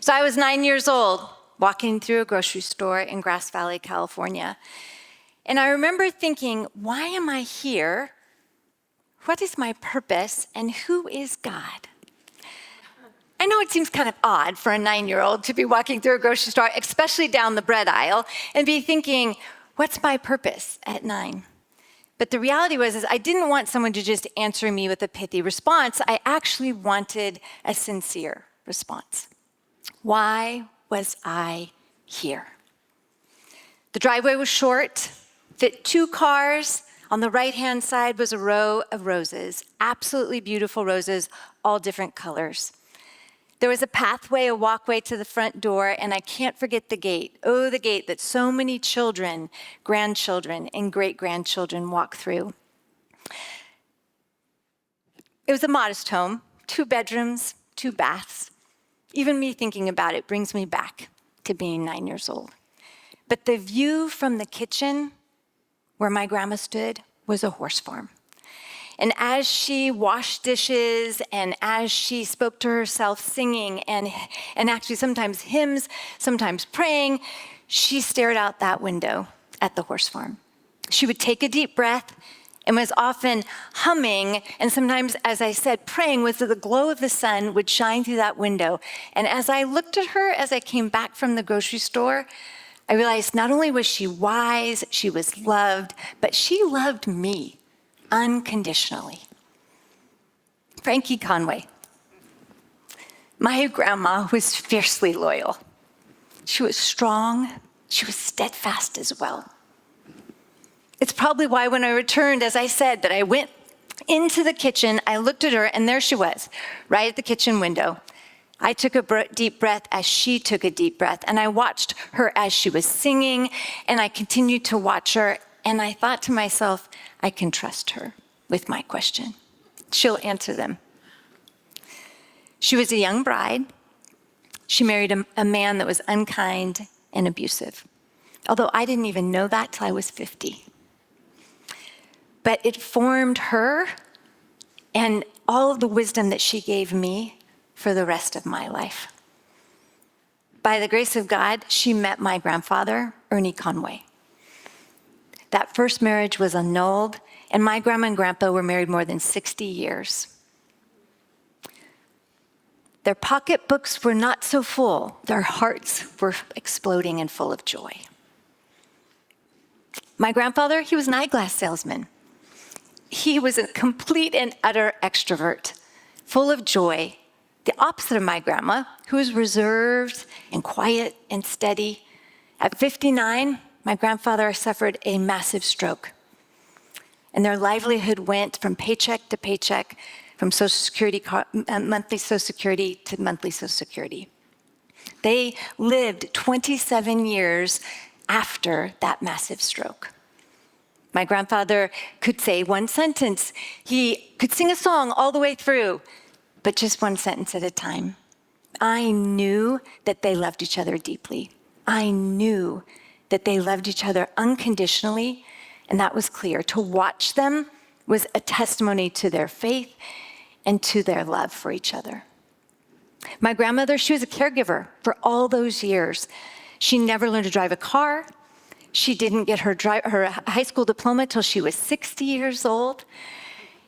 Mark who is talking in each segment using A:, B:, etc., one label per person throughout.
A: So I was 9 years old, walking through a grocery store in Grass Valley, California. And I remember thinking, why am I here? What is my purpose? And who is God? I know it seems kind of odd for a 9-year-old to be walking through a grocery store, especially down the bread aisle, and be thinking, what's my purpose at 9? But the reality was I didn't want someone to just answer me with a pithy response. I actually wanted a sincere response. Why was I here? The driveway was short, fit 2 cars. On the right-hand side was a row of roses, absolutely beautiful roses, all different colors. There was a pathway, a walkway to the front door, and I can't forget the gate. Oh, the gate that so many children, grandchildren, and great-grandchildren walk through. It was a modest home, 2 bedrooms, 2 baths. Even me thinking about it brings me back to being 9 years old. But the view from the kitchen where my grandma stood was a horse farm. And as she washed dishes and as she spoke to herself singing and actually sometimes hymns, sometimes praying, she stared out that window at the horse farm. She would take a deep breath and was often humming, and sometimes, as I said, praying with the glow of the sun would shine through that window. And as I looked at her as I came back from the grocery store, I realized not only was she wise, she was loved, but she loved me unconditionally. Frankie Conway. My grandma was fiercely loyal. She was strong. She was steadfast as well. It's probably why when I returned, as I said, that I went into the kitchen, I looked at her, and there she was, right at the kitchen window. I took a deep breath as she took a deep breath, and I watched her as she was singing, and I continued to watch her, and I thought to myself, I can trust her with my question. She'll answer them. She was a young bride. She married a man that was unkind and abusive, although I didn't even know that till I was 50. But it formed her and all of the wisdom that she gave me for the rest of my life. By the grace of God, she met my grandfather, Ernie Conway. That first marriage was annulled, and my grandma and grandpa were married more than 60 years. Their pocketbooks were not so full. Their hearts were exploding and full of joy. My grandfather, he was an eyeglass salesman. He was a complete and utter extrovert, full of joy, the opposite of my grandma, who was reserved and quiet and steady. At 59, my grandfather suffered a massive stroke, and their livelihood went from paycheck to paycheck, from Social Security, monthly Social Security to monthly Social Security. They lived 27 years after that massive stroke. My grandfather could say one sentence. He could sing a song all the way through, but just one sentence at a time. I knew that they loved each other deeply. I knew that they loved each other unconditionally, and that was clear. To watch them was a testimony to their faith and to their love for each other. My grandmother, she was a caregiver for all those years. She never learned to drive a car. She didn't get her high school diploma till she was 60 years old.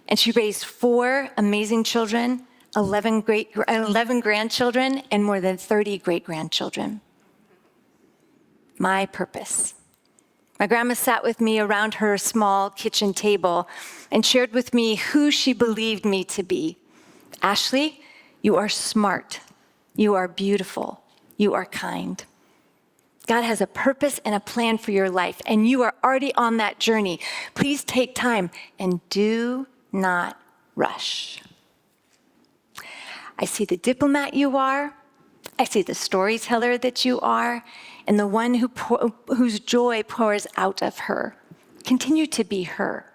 A: And she raised 4 amazing children, 11 grandchildren, and more than 30 great-grandchildren. My purpose. My grandma sat with me around her small kitchen table and shared with me who she believed me to be. Ashlie, you are smart. You are beautiful. You are kind. God has a purpose and a plan for your life, and you are already on that journey. Please take time and do not rush. I see the diplomat you are. I see the storyteller that you are, and the one whose joy pours out of her. Continue to be her.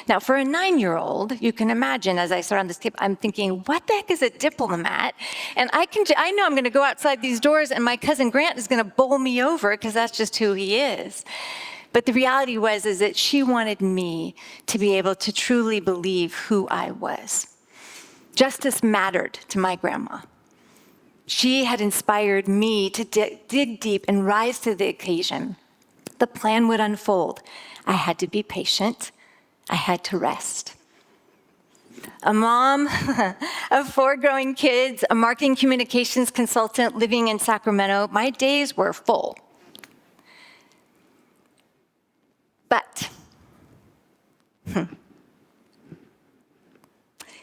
A: Now, for a 9-year-old, you can imagine, as I start on this tip, I'm thinking, what the heck is a diplomat? And I know I'm going to go outside these doors, and my cousin Grant is going to bowl me over, because that's just who he is. But the reality is that she wanted me to be able to truly believe who I was. Justice mattered to my grandma. She had inspired me to dig deep and rise to the occasion. The plan would unfold. I had to be patient. I had to rest. A mom of 4 growing kids, a marketing communications consultant living in Sacramento, my days were full. But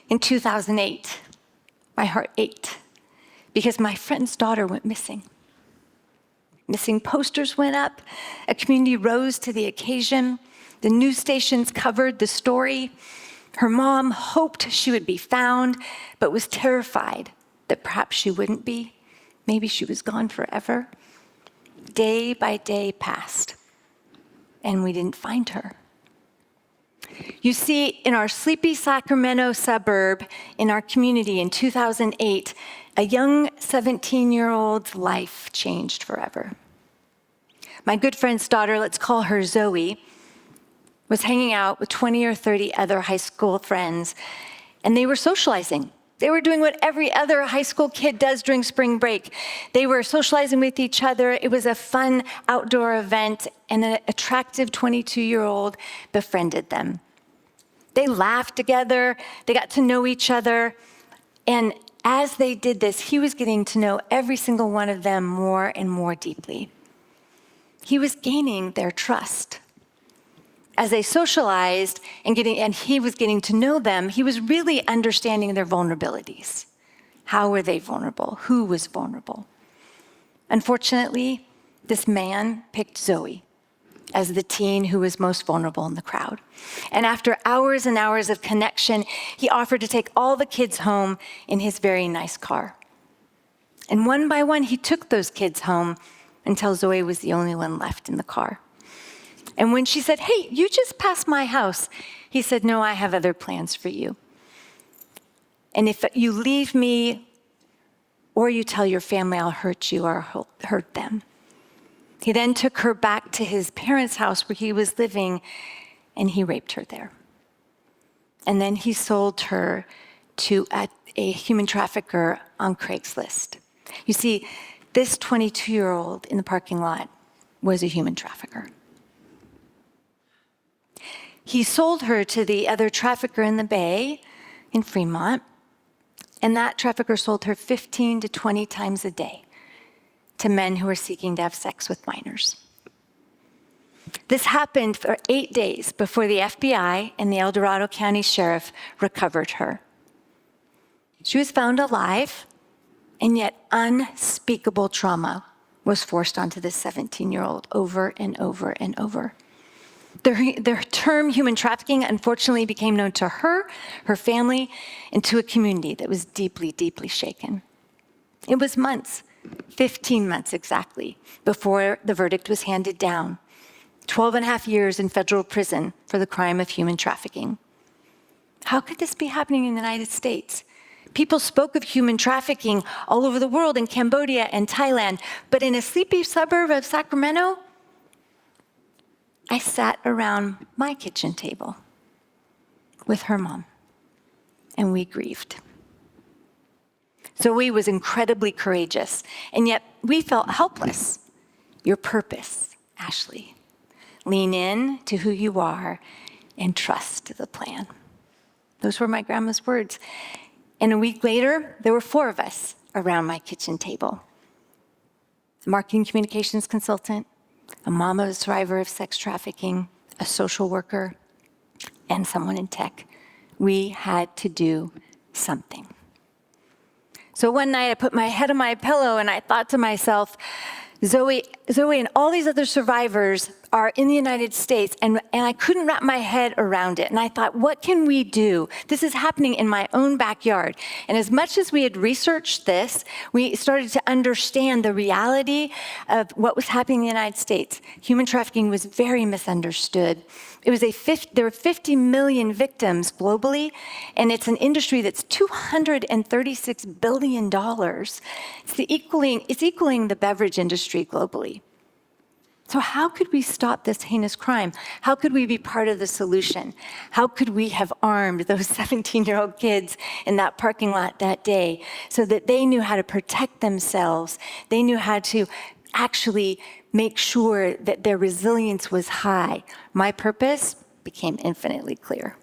A: in 2008, my heart ached because my friend's daughter went missing. Missing posters went up. A community rose to the occasion. The news stations covered the story. Her mom hoped she would be found, but was terrified that perhaps she wouldn't be. Maybe she was gone forever. Day by day passed, and we didn't find her. You see, in our sleepy Sacramento suburb, in our community in 2008, a young 17-year-old's life changed forever. My good friend's daughter, let's call her Zoe, was hanging out with 20 or 30 other high school friends, and they were socializing. They were doing what every other high school kid does during spring break. They were socializing with each other. It was a fun outdoor event, and an attractive 22-year-old befriended them. They laughed together. They got to know each other. And as they did this, he was getting to know every single one of them more and more deeply. He was gaining their trust. As they socialized and he was getting to know them, he was really understanding their vulnerabilities. How were they vulnerable? Who was vulnerable? Unfortunately, this man picked Zoe as the teen who was most vulnerable in the crowd. And after hours and hours of connection, he offered to take all the kids home in his very nice car. And one by one, he took those kids home until Zoe was the only one left in the car. And when she said, "Hey, you just passed my house," he said, "No, I have other plans for you. And if you leave me or you tell your family, I'll hurt you or hurt them." He then took her back to his parents' house where he was living, and he raped her there. And then he sold her to a human trafficker on Craigslist. You see, this 22-year-old in the parking lot was a human trafficker. He sold her to the other trafficker in the Bay, in Fremont, and that trafficker sold her 15 to 20 times a day to men who were seeking to have sex with minors. This happened for 8 days before the FBI and the El Dorado County Sheriff recovered her. She was found alive, and yet unspeakable trauma was forced onto this 17-year-old over and over and over. The term human trafficking unfortunately became known to her, her family, and to a community that was deeply, deeply shaken. It was months, 15 months exactly, before the verdict was handed down. 12 and a half years in federal prison for the crime of human trafficking. How could this be happening in the United States? People spoke of human trafficking all over the world, in Cambodia and Thailand, but in a sleepy suburb of Sacramento, I sat around my kitchen table with her mom, and we grieved. Zoe was incredibly courageous, and yet we felt helpless. Your purpose, Ashlie. Lean in to who you are and trust the plan. Those were my grandma's words. And a week later, there were 4 of us around my kitchen table. A marketing communications consultant, a mom of a survivor of sex trafficking, a social worker, and someone in tech. We had to do something. So one night I put my head on my pillow and I thought to myself, Zoe and all these other survivors are in the United States, and I couldn't wrap my head around it. And I thought, what can we do? This is happening in my own backyard. And as much as we had researched this, we started to understand the reality of what was happening in the United States. Human trafficking was very misunderstood. There were 50 million victims globally, and it's an industry that's $236 billion. It's equaling the beverage industry globally. So how could we stop this heinous crime? How could we be part of the solution? How could we have armed those 17-year-old kids in that parking lot that day so that they knew how to protect themselves? They knew how to actually make sure that their resilience was high. My purpose became infinitely clear.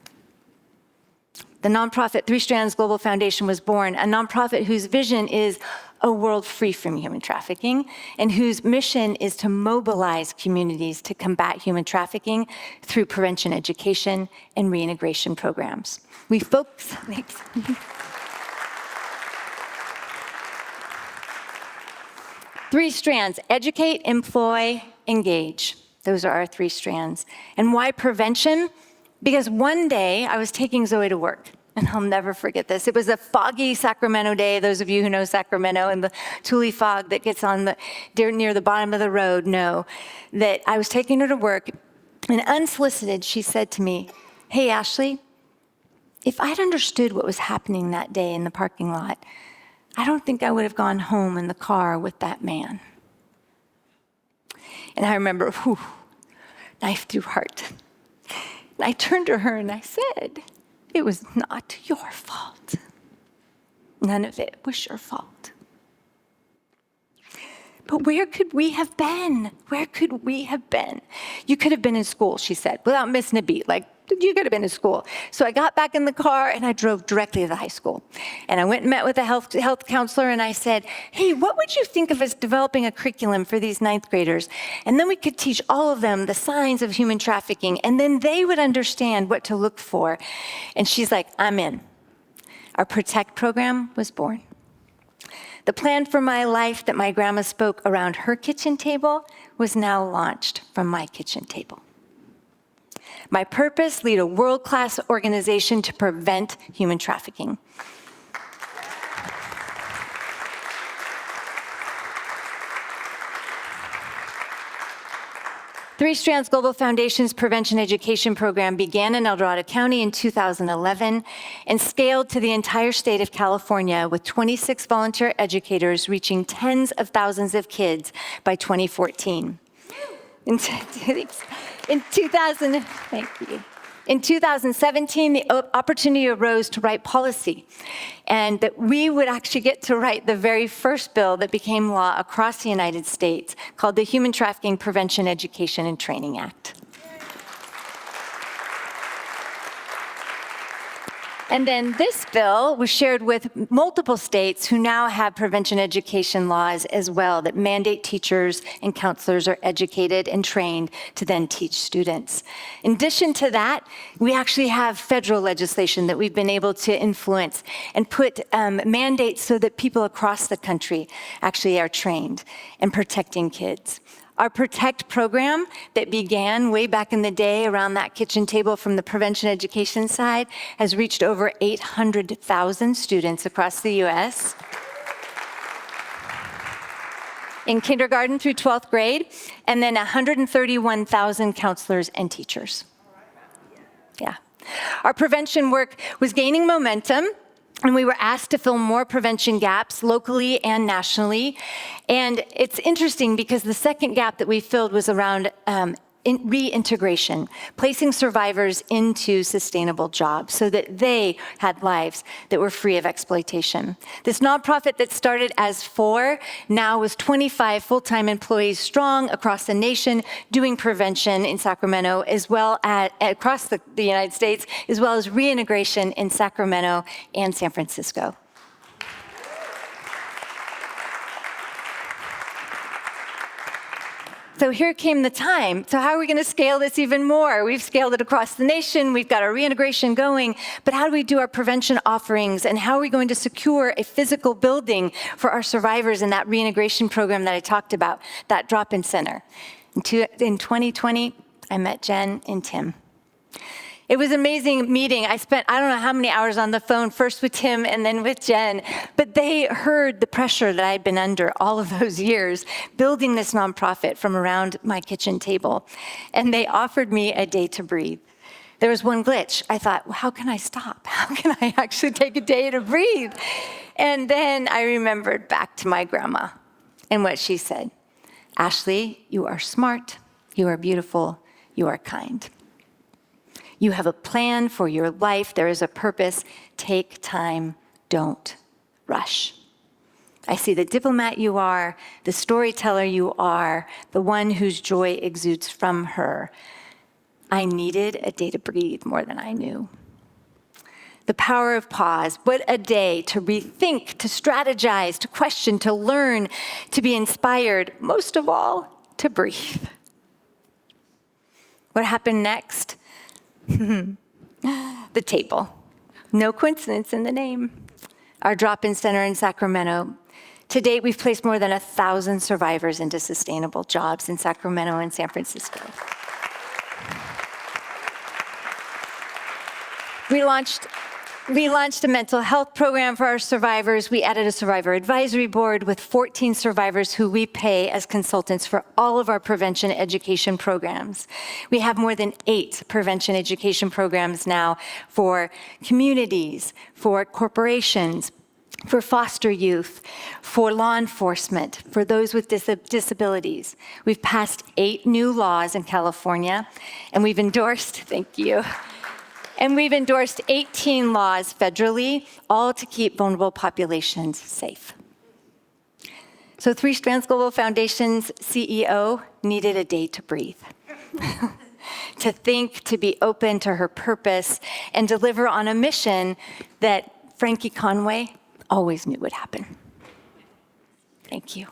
A: The nonprofit Three Strands Global Foundation was born, a nonprofit whose vision is a world free from human trafficking and whose mission is to mobilize communities to combat human trafficking through prevention education and reintegration programs. We focus, three strands: educate, employ, engage. Those are our three strands. And why prevention? Because one day I was taking Zoe to work, and I'll never forget this. It was a foggy Sacramento day. Those of you who know Sacramento and the Tule fog that gets on near the bottom of the road know that I was taking her to work, and unsolicited, she said to me, "Hey, Ashlie, if I'd understood what was happening that day in the parking lot, I don't think I would have gone home in the car with that man." And I remember, whew, knife through heart. And I turned to her and I said, "It was not your fault. None of it was your fault." But where could we have been? Where could we have been? "You could have been in school," she said, without missing a beat. Like, you could have been in school. So I got back in the car and I drove directly to the high school. And I went and met with a health counselor and I said, "Hey, what would you think of us developing a curriculum for these ninth graders? And then we could teach all of them the signs of human trafficking, and then they would understand what to look for." And she's like, "I'm in." Our Protect program was born. The plan for my life that my grandma spoke around her kitchen table was now launched from my kitchen table. My purpose: lead a world-class organization to prevent human trafficking. Three Strands Global Foundation's prevention education program began in El Dorado County in 2011 and scaled to the entire state of California with 26 volunteer educators reaching tens of thousands of kids by 2014. In 2017, the opportunity arose to write policy, and that we would actually get to write the very first bill that became law across the United States, called the Human Trafficking Prevention Education and Training Act. And then this bill was shared with multiple states who now have prevention education laws as well that mandate teachers and counselors are educated and trained to then teach students. In addition to that, we actually have federal legislation that we've been able to influence and put mandates so that people across the country actually are trained in protecting kids. Our Protect program that began way back in the day around that kitchen table from the prevention education side has reached over 800,000 students across the U.S. in kindergarten through 12th grade, and then 131,000 counselors and teachers. Yeah. Our prevention work was gaining momentum, and we were asked to fill more prevention gaps locally and nationally. And it's interesting because the second gap that we filled was around reintegration, placing survivors into sustainable jobs so that they had lives that were free of exploitation. This nonprofit that started as 4 now was 25 full-time employees strong across the nation doing prevention in Sacramento, as well as across the United States, as well as reintegration in Sacramento and San Francisco. So here came the time. So how are we going to scale this even more? We've scaled it across the nation. We've got our reintegration going. But how do we do our prevention offerings? And how are we going to secure a physical building for our survivors in that reintegration program that I talked about, that drop-in center? In 2020, I met Jen and Tim. It was an amazing meeting. I spent, I don't know how many hours on the phone, first with Tim and then with Jen, but they heard the pressure that I'd been under all of those years building this nonprofit from around my kitchen table. And they offered me a day to breathe. There was one glitch. I thought, well, how can I stop? How can I actually take a day to breathe? And then I remembered back to my grandma and what she said. Ashlie, you are smart, you are beautiful, you are kind. You have a plan for your life. There is a purpose. Take time. Don't rush. I see the diplomat you are, the storyteller you are, the one whose joy exudes from her. I needed a day to breathe more than I knew. The power of pause. What a day to rethink, to strategize, to question, to learn, to be inspired, most of all, to breathe. What happened next? The table. No coincidence in the name. Our drop-in center in Sacramento. To date, we've placed more than 1,000 survivors into sustainable jobs in Sacramento and San Francisco. We launched a mental health program for our survivors. We added a survivor advisory board with 14 survivors who we pay as consultants for all of our prevention education programs. We have more than 8 prevention education programs now for communities, for corporations, for foster youth, for law enforcement, for those with disabilities. We've passed 8 new laws in California, and we've endorsed, thank you, and we've endorsed 18 laws federally, all to keep vulnerable populations safe. So Three Strands Global Foundation's CEO needed a day to breathe. To think, to be open to her purpose, and deliver on a mission that Frankie Conway always knew would happen. Thank you.